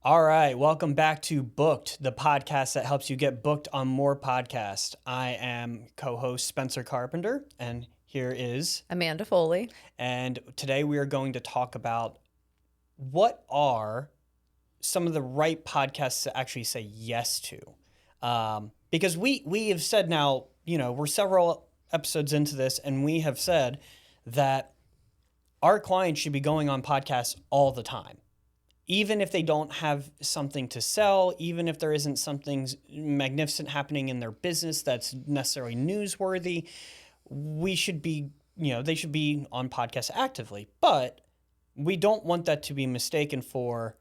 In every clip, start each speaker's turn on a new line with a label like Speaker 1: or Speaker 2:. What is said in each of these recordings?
Speaker 1: All right, welcome back to Booked, the podcast that helps you get booked on more podcasts. I am co-host Spencer Carpenter, and here is
Speaker 2: Amanda Foley.
Speaker 1: And today we are going to talk about what are some of the right podcasts to actually say yes to. Because we have said now, we're several episodes into this, and we have said that our clients should be going on podcasts all the time. Even if they don't have something to sell, even if there isn't something magnificent happening in their business that's necessarily newsworthy, we should be, they should be on podcasts actively. But we don't want that to be mistaken for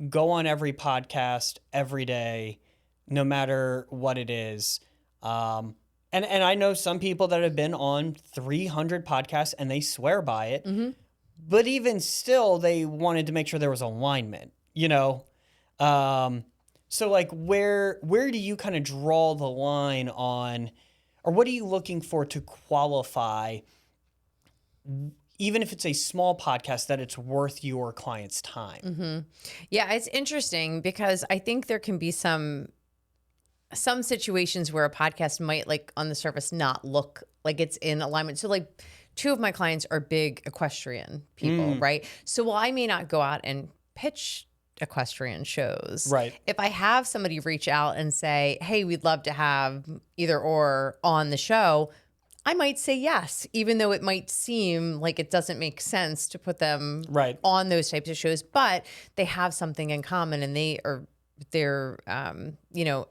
Speaker 1: go on every podcast every day, no matter what it is. And I know some people that have been on 300 podcasts and they swear by it. Mm-hmm. But even still, they wanted to make sure there was alignment, So like where do you kind of draw the line on, or what are you looking for to qualify, even if it's a small podcast, that it's worth your client's time?
Speaker 2: Mm-hmm. Yeah, it's interesting because I think there can be some situations where a podcast might, like, on the surface not look like it's in alignment. So like, two of my clients are big equestrian people, right? So while I may not go out and pitch equestrian shows,
Speaker 1: right?
Speaker 2: If I have somebody reach out and say, hey, we'd love to have either or on the show, I might say yes, even though it might seem like it doesn't make sense to put them on those types of shows, but they have something in common, and they're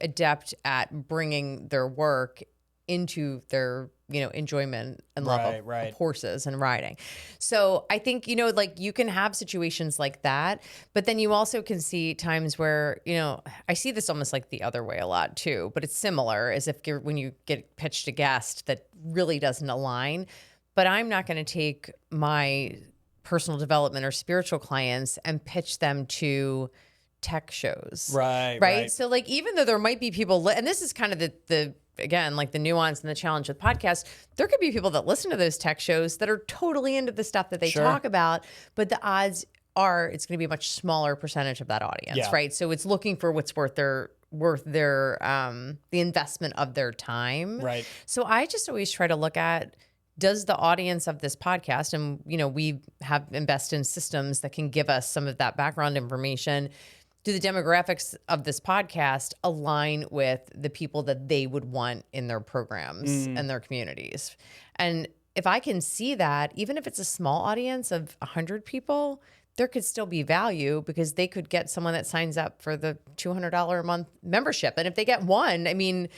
Speaker 2: adept at bringing their work into their enjoyment and love of horses and riding. So I think, like, you can have situations like that, but then you also can see times where, I see this almost like the other way a lot too, but it's similar, as if when you get pitched a guest that really doesn't align. But I'm not going to take my personal development or spiritual clients and pitch them to tech shows. Right. So like, even though there might be people, and this is kind of the again, like the nuance and the challenge with podcasts, there could be people that listen to those tech shows that are totally into the stuff that they talk about, but the odds are it's going to be a much smaller percentage of that audience, right? So it's looking for what's worth their the investment of their time.
Speaker 1: Right.
Speaker 2: So I just always try to look at, does the audience of this podcast, and we have invested in systems that can give us some of that background information, do the demographics of this podcast align with the people that they would want in their programs and their communities? And if I can see that, even if it's a small audience of 100 people, there could still be value, because they could get someone that signs up for the $200 a month membership. And if they get one, I mean,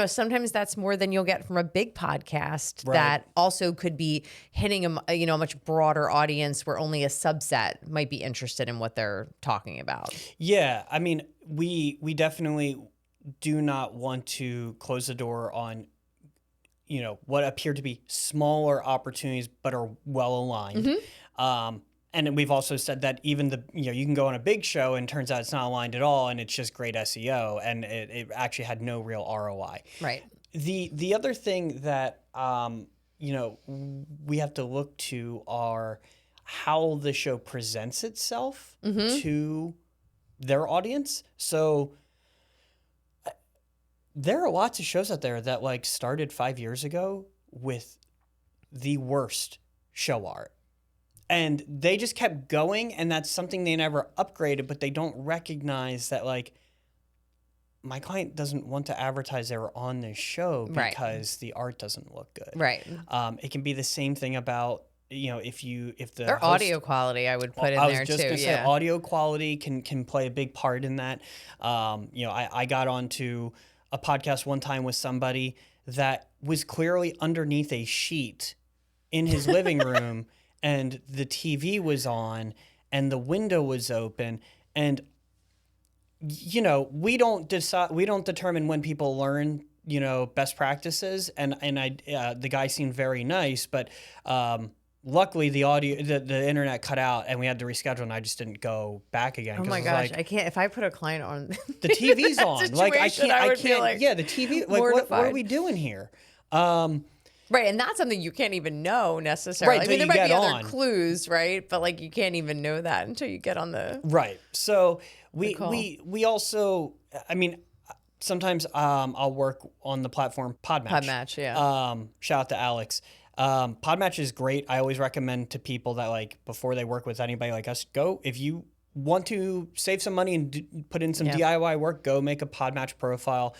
Speaker 2: sometimes that's more than you'll get from a big podcast that also could be hitting a much broader audience, where only a subset might be interested in what they're talking about.
Speaker 1: Yeah. I mean, we definitely do not want to close the door on, what appear to be smaller opportunities, but are well aligned. Mm-hmm. And we've also said that even you can go on a big show and turns out it's not aligned at all, and it's just great SEO, and it actually had no real ROI.
Speaker 2: Right.
Speaker 1: The other thing that we have to look to are how the show presents itself to their audience. So there are lots of shows out there that like started 5 years ago with the worst show art. And they just kept going, and that's something they never upgraded, but they don't recognize that, like, my client doesn't want to advertise they were on this show because the art doesn't look good.
Speaker 2: Right.
Speaker 1: It can be the same thing about, if the
Speaker 2: their host, audio quality, I would put in there too. I was just going to say
Speaker 1: audio quality can play a big part in that. I got onto a podcast one time with somebody that was clearly underneath a sheet in his living room. And the TV was on, and the window was open, and we don't determine when people learn best practices. And the guy seemed very nice, but luckily the internet cut out, and we had to reschedule, and I just didn't go back again.
Speaker 2: Oh my gosh, I can't. If I put a client on,
Speaker 1: the TV's on. Like I can't.
Speaker 2: Like,
Speaker 1: yeah, the TV. Like what are we doing here?
Speaker 2: Right. And that's something you can't even know necessarily.
Speaker 1: Right,
Speaker 2: I mean, there
Speaker 1: till
Speaker 2: might
Speaker 1: you
Speaker 2: be
Speaker 1: get
Speaker 2: other
Speaker 1: on.
Speaker 2: clues, right? But like you can't even know that until you get on the
Speaker 1: Right. So
Speaker 2: call.
Speaker 1: we also, I mean, sometimes I'll work on the platform Podmatch.
Speaker 2: Podmatch, yeah.
Speaker 1: Shout out to Alex. Podmatch is great. I always recommend to people that like before they work with anybody like us, go if you want to save some money and put in some DIY work, go make a Podmatch profile.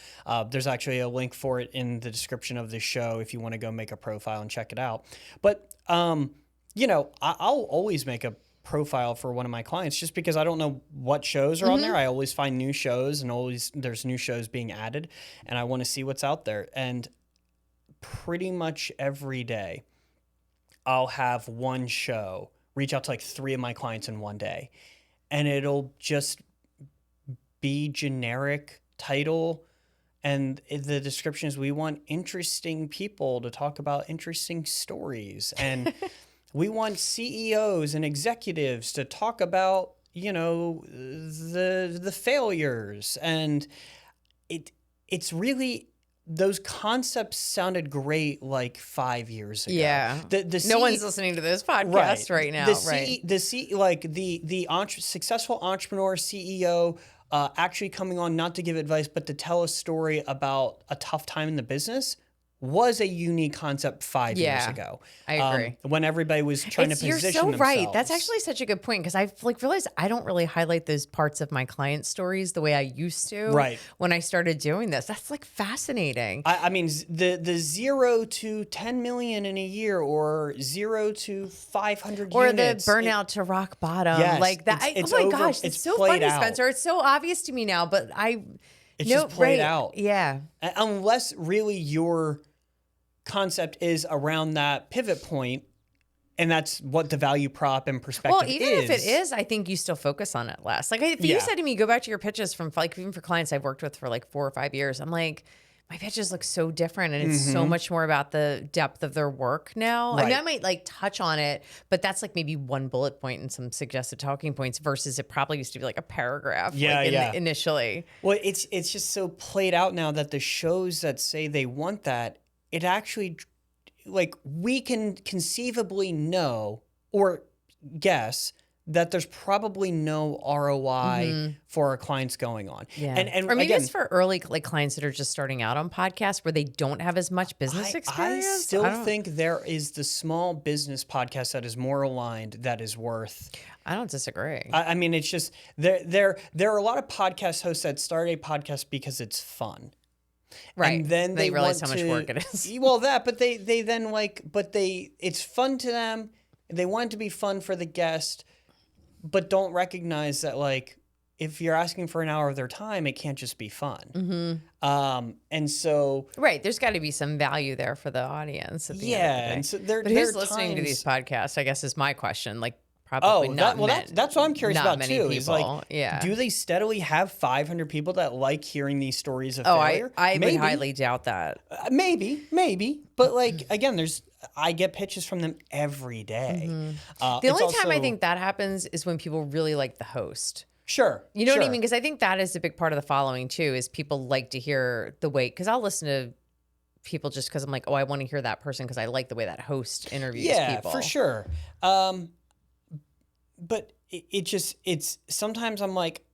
Speaker 1: There's actually a link for it in the description of the show if you want to go make a profile and check it out. But you know, I'll always make a profile for one of my clients just because I don't know what shows are on there. I always find new shows and always there's new shows being added and I want to see what's out there. And pretty much every day I'll have one show reach out to like 3 of my clients in one day. And it'll just be generic title. And the description is we want interesting people to talk about interesting stories. And we want CEOs and executives to talk about, you know, the failures. And it's really, those concepts sounded great like 5 years ago.
Speaker 2: Yeah. No one's listening to this podcast right now.
Speaker 1: The successful entrepreneur CEO actually coming on not to give advice, but to tell a story about a tough time in the business was a unique concept 5 years ago.
Speaker 2: I agree.
Speaker 1: When everybody was trying to position themselves.
Speaker 2: You're so right. That's actually such a good point because I've like realized I don't really highlight those parts of my client stories the way I used to when I started doing this. That's like fascinating.
Speaker 1: I mean, the 0 to 10 million in a year or 0 to 500
Speaker 2: or
Speaker 1: units.
Speaker 2: Or the burnout to rock bottom.
Speaker 1: Yes,
Speaker 2: like that. Oh my gosh, it's so funny, Spencer. It's so obvious to me now, but
Speaker 1: it's just played out.
Speaker 2: Yeah.
Speaker 1: Unless really your concept is around that pivot point, and that's what the value prop and perspective is.
Speaker 2: Well, even if it is, I think you still focus on it less. Like if you said to me, go back to your pitches from like even for clients I've worked with for like 4 or 5 years, I'm like, my pitches look so different and it's so much more about the depth of their work now. I mean, I might like touch on it, but that's like maybe one bullet point and some suggested talking points versus it probably used to be like a paragraph initially.
Speaker 1: Well, it's just so played out now that the shows that say they want that, it actually, like, we can conceivably know or guess that there's probably no ROI for our clients going on.
Speaker 2: Yeah. And or maybe again, it's for early like clients that are just starting out on podcasts where they don't have as much business experience.
Speaker 1: I still think there is the small business podcast that is more aligned that is worth.
Speaker 2: I don't disagree.
Speaker 1: I mean, it's just there are a lot of podcast hosts that start a podcast because it's fun.
Speaker 2: Right.
Speaker 1: And then they
Speaker 2: realize how much work it is.
Speaker 1: Well, but it's fun to them. They want it to be fun for the guest, but don't recognize that like if you're asking for an hour of their time, it can't just be fun. And so
Speaker 2: right, there's got to be some value there for the audience. At the end of the day.
Speaker 1: And so
Speaker 2: but who's listening to these podcasts? I guess is my question. Like. Probably not.
Speaker 1: That's what I'm curious about too.
Speaker 2: People.
Speaker 1: Is like, do they steadily have 500 people that like hearing these stories of failure?
Speaker 2: I would highly doubt that.
Speaker 1: Maybe, but like again, I get pitches from them every day.
Speaker 2: The only time I think that happens is when people really like the host.
Speaker 1: Sure,
Speaker 2: you know what I mean? Because I think that is a big part of the following too. Is people like to hear the way because I'll listen to people just because I'm like, oh, I want to hear that person because I like the way that host interviews people.
Speaker 1: Yeah, for sure. But it's sometimes I'm like,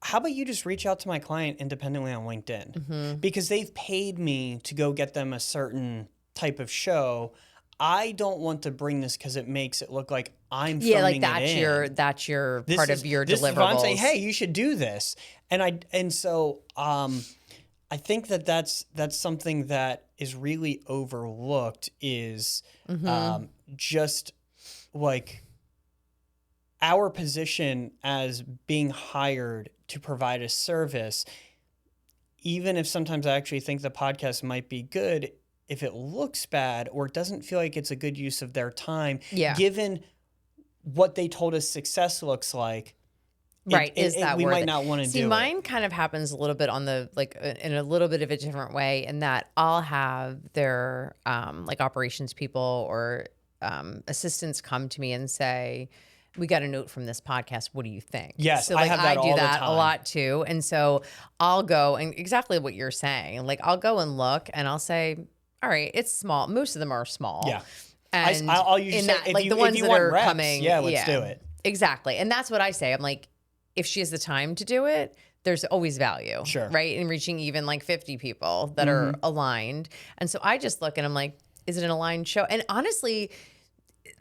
Speaker 1: how about you just reach out to my client independently on LinkedIn? Because they've paid me to go get them a certain type of show. I don't want to bring this because it makes it look like I'm phoning
Speaker 2: like
Speaker 1: that's
Speaker 2: your part of your deliverables.
Speaker 1: I'm saying, hey, you should do this. So I think that's something that is really overlooked is just like our position as being hired to provide a service, even if sometimes I actually think the podcast might be good, if it looks bad or it doesn't feel like it's a good use of their time, given what they told us success looks like, we might not want to do it.
Speaker 2: See, mine kind of happens a little bit on the like in a little bit of a different way in that I'll have their like operations people or assistants come to me and say, we got a note from this podcast. What do you think?
Speaker 1: Yes,
Speaker 2: so like
Speaker 1: I do that
Speaker 2: a lot too. And so I'll go and exactly what you're saying. Like I'll go and look and I'll say, all right, it's small. Most of them are small.
Speaker 1: Yeah.
Speaker 2: And
Speaker 1: I'll usually say,
Speaker 2: that, like the ones that
Speaker 1: want
Speaker 2: are
Speaker 1: reps,
Speaker 2: coming,
Speaker 1: let's do it.
Speaker 2: Exactly. And that's what I say. I'm like, if she has the time to do it, there's always value,
Speaker 1: Sure.
Speaker 2: right? In reaching even like 50 people that are aligned. And so I just look and I'm like, is it an aligned show? And honestly,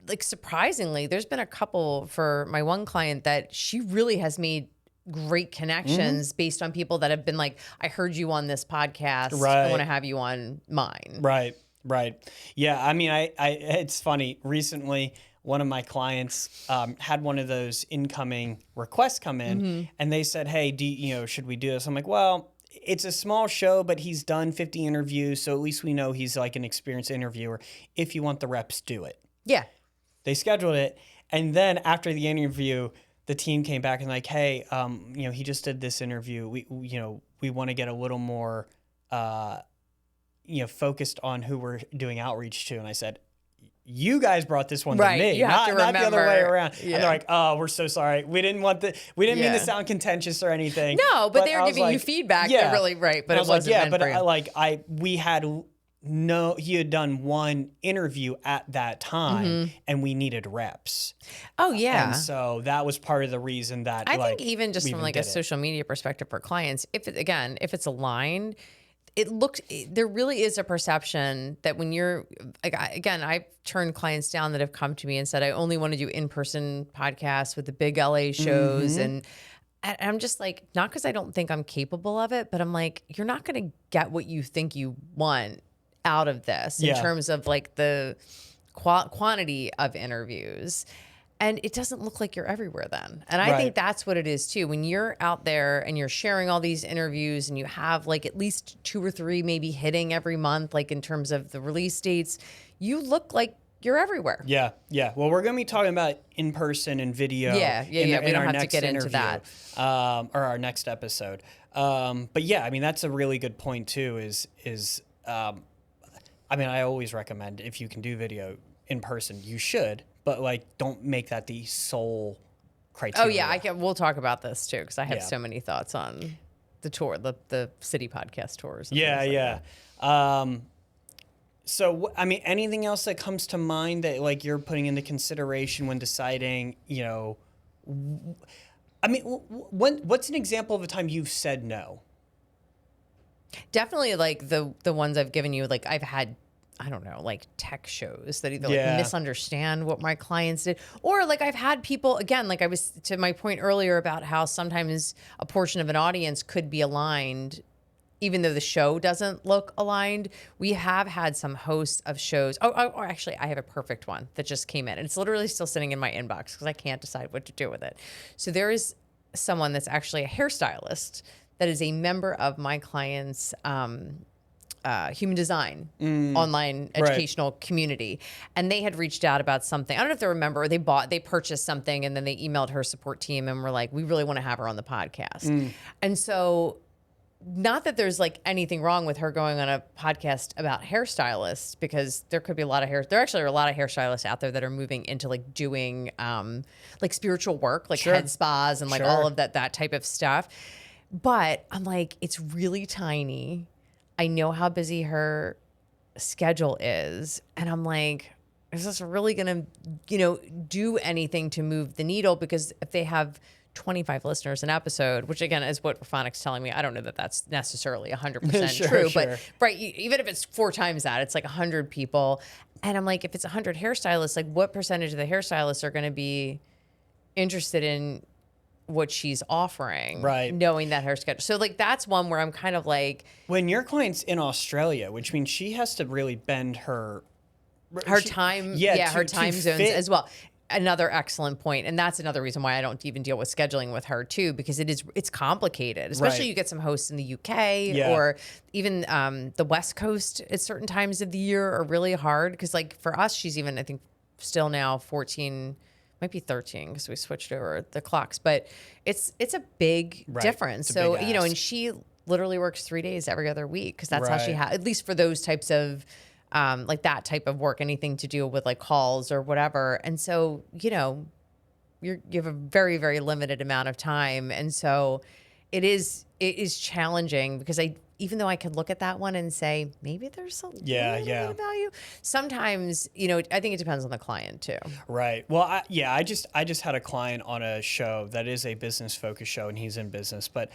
Speaker 2: like surprisingly, there's been a couple for my one client that she really has made great connections based on people that have been like, I heard you on this podcast.
Speaker 1: Right.
Speaker 2: I want to have you on mine.
Speaker 1: Right. Right. Yeah. I mean, it's funny. Recently, one of my clients had one of those incoming requests come in, and they said, "Hey, should we do this?" I'm like, "Well, it's a small show, but he's done 50 interviews, so at least we know he's like an experienced interviewer. If you want the reps, do it."
Speaker 2: Yeah.
Speaker 1: They scheduled it, and then after the interview, the team came back and like, "Hey, he just did this interview. We want to get a little more." Focused on who we're doing outreach to. And I said, you guys brought this one to me,
Speaker 2: you have to
Speaker 1: not the other way around.
Speaker 2: Yeah.
Speaker 1: And they're like, oh, we're so sorry. We didn't mean to sound contentious or anything.
Speaker 2: No, but they were giving you feedback.
Speaker 1: Yeah.
Speaker 2: They're really right. But it wasn't meant for you.
Speaker 1: He had done one interview at that time and we needed reps.
Speaker 2: Oh yeah.
Speaker 1: And so that was part of the reason that
Speaker 2: I think even just from like a social media perspective for clients, if it's aligned, there really is a perception that when you're, again, I've turned clients down that have come to me and said, I only want to do in-person podcasts with the big LA shows. And I'm just like, not because I don't think I'm capable of it, but I'm like, you're not going to get what you think you want out of this in terms of like the quantity of interviews. And it doesn't look like you're everywhere then. And I think that's what it is too. When you're out there and you're sharing all these interviews and you have like at least 2 or 3 maybe hitting every month, like in terms of the release dates, you look like you're everywhere.
Speaker 1: Yeah. Yeah. Well, we're going to be talking about in-person and video.
Speaker 2: Yeah. We don't have to get into that.
Speaker 1: Or our next episode. But yeah, I mean, that's a really good point too, I always recommend if you can do video in person, you should. But like, don't make that the sole criteria.
Speaker 2: Oh yeah, we'll talk about this too because I have so many thoughts on the tour, the city podcast tours.
Speaker 1: Yeah. So anything else that comes to mind that like you're putting into consideration when deciding, what's an example of a time you've said no?
Speaker 2: Definitely like the ones I've given you, like I've had, I don't know, like tech shows that either like misunderstand what my clients did, or like I've had people, again, like I was to my point earlier about how sometimes a portion of an audience could be aligned even though the show doesn't look aligned. We have had some hosts of shows. Or actually, I have a perfect one that just came in. And it's literally still sitting in my inbox because I can't decide what to do with it. So there is someone that's actually a hairstylist that is a member of my client's human design online educational community. And they had reached out about something. I don't know if they remember, they purchased something and then they emailed her support team and were like, we really want to have her on the podcast. And so not that there's like anything wrong with her going on a podcast about hairstylists, because there could be there actually are a lot of hairstylists out there that are moving into like doing like spiritual work, like head spas and like all of that type of stuff. But I'm like, it's really tiny. I know how busy her schedule is. And I'm like, is this really going to, do anything to move the needle? Because if they have 25 listeners an episode, which again is what Raphonic's telling me, I don't know that that's necessarily 100% true, but right, even if it's 4 times that, it's like 100 people. And I'm like, if it's 100 hairstylists, like what percentage of the hairstylists are going to be interested in what she's offering, right? Knowing that her schedule. So like, that's one where I'm kind of like,
Speaker 1: when your client's in Australia, which means she has to really bend her
Speaker 2: time, her time zones as well. Another excellent point. And that's another reason why I don't even deal with scheduling with her too, because it's complicated, especially you get some hosts in the UK or even the West Coast at certain times of the year are really hard. Because like for us, she's even, I think still now 14, might be 13 because we switched over the clocks, but it's a big difference. So, and she literally works 3 days every other week because that's how she at least for those types of like that type of work, anything to do with like calls or whatever. And so, you have a very, very limited amount of time. And so it is challenging because even though I could look at that one and say, maybe there's a little bit of value. Sometimes, I think it depends on the client too.
Speaker 1: Right. Well, I just had a client on a show that is a business focused show, and he's in business, but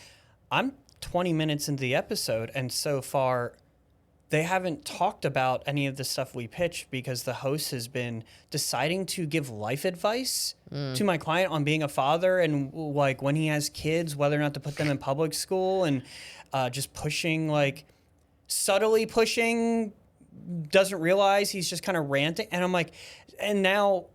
Speaker 1: I'm 20 minutes into the episode, and so far they haven't talked about any of the stuff we pitched because the host has been deciding to give life advice to my client on being a father and like when he has kids, whether or not to put them in public school, and just pushing, like subtly pushing, doesn't realize he's just kind of ranting. And I'm like, and now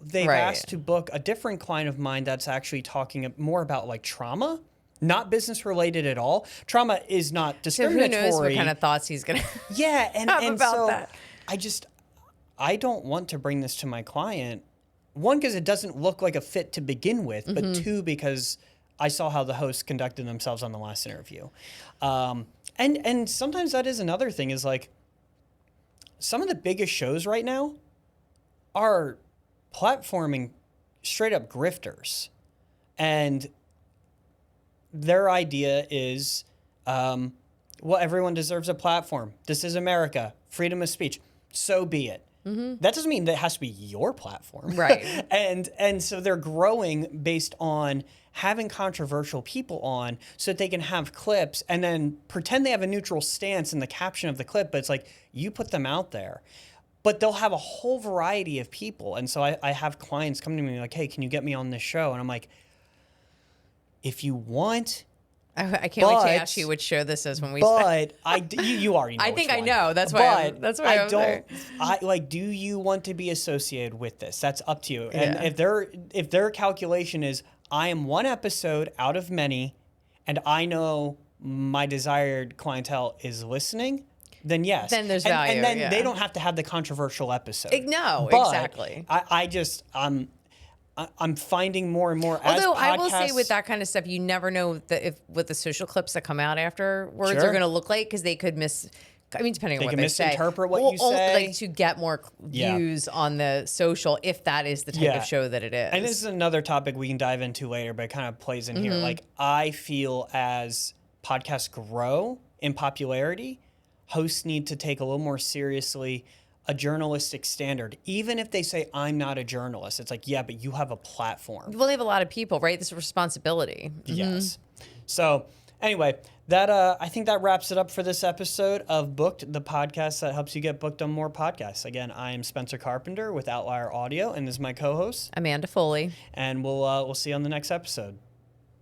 Speaker 1: they've asked to book a different client of mine that's actually talking more about like trauma. Not business related at all. Trauma is not discriminatory.
Speaker 2: So who knows what kind of thoughts he's going to
Speaker 1: have about
Speaker 2: so
Speaker 1: that. I don't want to bring this to my client. One, because it doesn't look like a fit to begin with, but two, because I saw how the hosts conducted themselves on the last interview. And sometimes that is another thing is like some of the biggest shows right now are platforming straight up grifters. And their idea is, well, everyone deserves a platform. This is America. Freedom of speech. So be it. That doesn't mean that it has to be your platform.
Speaker 2: Right.
Speaker 1: and so they're growing based on having controversial people on so that they can have clips and then pretend they have a neutral stance in the caption of the clip, but it's like you put them out there. But they'll have a whole variety of people. And so I have clients come to me like, hey, can you get me on this show? And I'm like, if you want,
Speaker 2: I can't wait to ask you which show this is when we start.
Speaker 1: But you already know.
Speaker 2: I think I know. That's why.
Speaker 1: Do you want to be associated with this? That's up to you. And if their calculation is, I am one episode out of many, and I know my desired clientele is listening, then yes.
Speaker 2: Then there's value.
Speaker 1: And then they don't have to have the controversial episode.
Speaker 2: No,
Speaker 1: but
Speaker 2: exactly.
Speaker 1: I'm finding more and more.
Speaker 2: Although I will say with that kind of stuff, you never know what the social clips that come out afterwards are going to look like, because they could depending on what they say,
Speaker 1: misinterpret what you say,
Speaker 2: like to get more views on the social, if that is the type of show that it is.
Speaker 1: And this is another topic we can dive into later, but it kind of plays in here. Like, I feel as podcasts grow in popularity, hosts need to take a little more seriously a journalistic standard. Even if they say, I'm not a journalist, it's like, yeah, but you have a platform.
Speaker 2: Well, they have a lot of people, right? This is a responsibility.
Speaker 1: Yes. So anyway, that I think that wraps it up for this episode of Booked, the podcast that helps you get booked on more podcasts. Again, I am Spencer Carpenter with Outlier Audio, and this is my co-host,
Speaker 2: Amanda Foley.
Speaker 1: And we'll see you on the next episode.